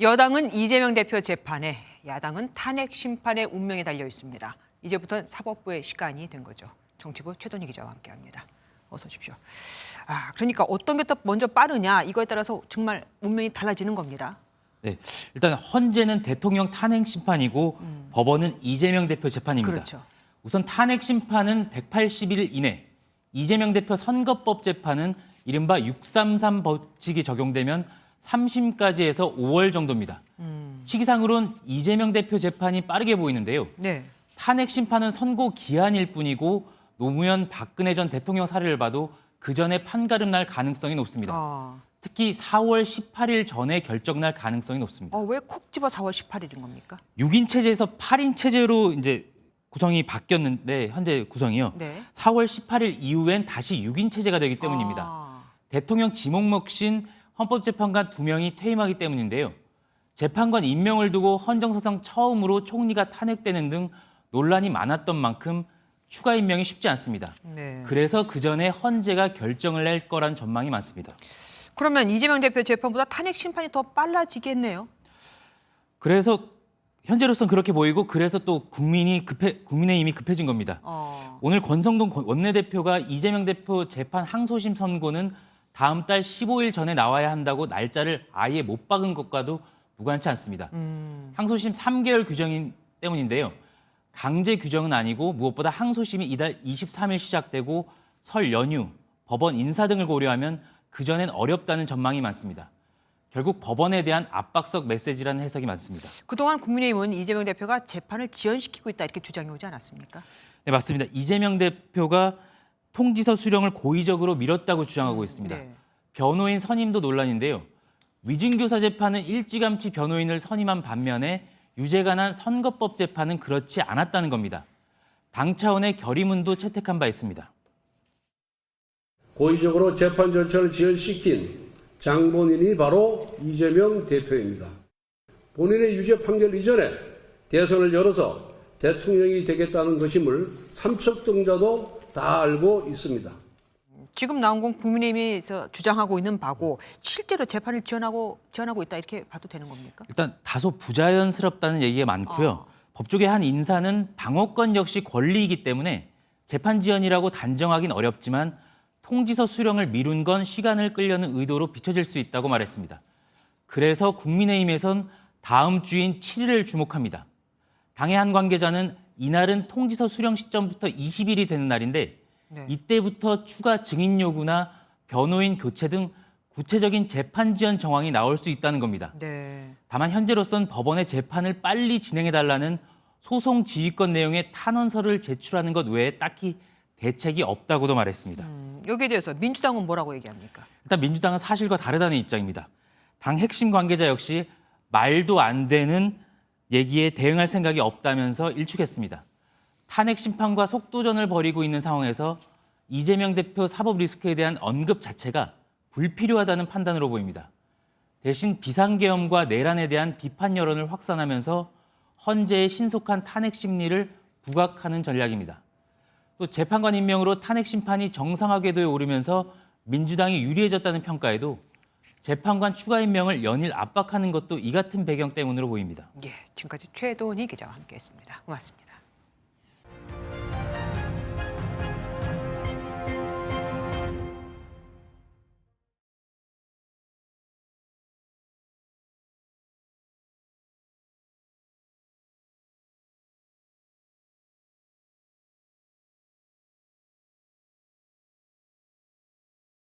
여당은 이재명 대표 재판에, 야당은 탄핵 심판의 운명에 달려 있습니다. 이제부터는 사법부의 시간이 된 거죠. 정치부 최동희 기자와 함께합니다. 어서 오십시오. 그러니까 어떤 게 더 먼저 빠르냐, 이거에 따라서 정말 운명이 달라지는 겁니다. 네, 일단 헌재는 대통령 탄핵 심판이고 법원은 이재명 대표 재판입니다. 그렇죠. 우선 탄핵 심판은 180일 이내, 이재명 대표 선거법 재판은 이른바 633 법칙이 적용되면 3심까지 해서 5월 정도입니다. 시기상으로는 이재명 대표 재판이 빠르게 보이는데요. 네. 탄핵 심판은 선고 기한일 뿐이고 노무현 박근혜 전 대통령 사례를 봐도 그 전에 판가름 날 가능성이 높습니다. 특히 4월 18일 전에 결정 날 가능성이 높습니다. 왜 콕 집어 4월 18일인 겁니까? 6인 체제에서 8인 체제로 이제 구성이 바뀌었는데 현재 구성이요. 네. 4월 18일 이후엔 다시 6인 체제가 되기 때문입니다. 대통령 지목먹신 헌법재판관 2명이 퇴임하기 때문인데요. 재판관 임명을 두고 헌정사상 처음으로 총리가 탄핵되는 등 논란이 많았던 만큼 추가 임명이 쉽지 않습니다. 네. 그래서 그 전에 헌재가 결정을 낼 거란 전망이 많습니다. 그러면 이재명 대표 재판보다 탄핵 심판이 더 빨라지겠네요. 그래서 현재로서는 그렇게 보이고 그래서 또 국민의힘이 급해진 겁니다. 오늘 권성동 원내대표가 이재명 대표 재판 항소심 선고는 다음 달 15일 전에 나와야 한다고 날짜를 아예 못 박은 것과도 무관치 않습니다. 항소심 3개월 규정인 때문인데요. 강제 규정은 아니고 무엇보다 항소심이 이달 23일 시작되고 설 연휴, 법원 인사 등을 고려하면 그전엔 어렵다는 전망이 많습니다. 결국 법원에 대한 압박성 메시지라는 해석이 많습니다. 그동안 국민의힘은 이재명 대표가 재판을 지연시키고 있다, 이렇게 주장해 오지 않았습니까? 네, 맞습니다. 이재명 대표가 통지서 수령을 고의적으로 미뤘다고 주장하고 있습니다. 네. 변호인 선임도 논란인데요. 위증교사 재판은 일찌감치 변호인을 선임한 반면에 유죄가 난 선거법 재판은 그렇지 않았다는 겁니다. 당 차원의 결의문도 채택한 바 있습니다. 고의적으로 재판 절차를 지연시킨 장본인이 바로 이재명 대표입니다. 본인의 유죄 판결 이전에 대선을 열어서 대통령이 되겠다는 것임을 삼척동자도 다 알고 있습니다. 지금 나온 건 국민의힘이 주장하고 있는 바고 실제로 재판을 지연하고 있다, 이렇게 봐도 되는 겁니까? 일단 다소 부자연스럽다는 얘기가 많고요. 법조계 한 인사는 방어권 역시 권리이기 때문에 재판 지연이라고 단정하긴 어렵지만 통지서 수령을 미룬 건 시간을 끌려는 의도로 비춰질 수 있다고 말했습니다. 그래서 국민의힘에선 다음 주인 7일을 주목합니다. 당의 한 관계자는 이날은 통지서 수령 시점부터 20일이 되는 날인데 네. 이때부터 추가 증인 요구나 변호인 교체 등 구체적인 재판 지연 정황이 나올 수 있다는 겁니다. 네. 다만 현재로선 법원의 재판을 빨리 진행해달라는 소송 지휘권 내용의 탄원서를 제출하는 것 외에 딱히 대책이 없다고도 말했습니다. 여기에 대해서 민주당은 뭐라고 얘기합니까? 일단 민주당은 사실과 다르다는 입장입니다. 당 핵심 관계자 역시 말도 안 되는 얘기에 대응할 생각이 없다면서 일축했습니다. 탄핵 심판과 속도전을 벌이고 있는 상황에서 이재명 대표 사법 리스크에 대한 언급 자체가 불필요하다는 판단으로 보입니다. 대신 비상계엄과 내란에 대한 비판 여론을 확산하면서 헌재의 신속한 탄핵 심리를 부각하는 전략입니다. 또 재판관 임명으로 탄핵 심판이 정상화 궤도에 오르면서 민주당이 유리해졌다는 평가에도 재판관 추가 임명을 연일 압박하는 것도 이 같은 배경 때문으로 보입니다. 지금까지 최동희 기자와 함께했습니다. 고맙습니다.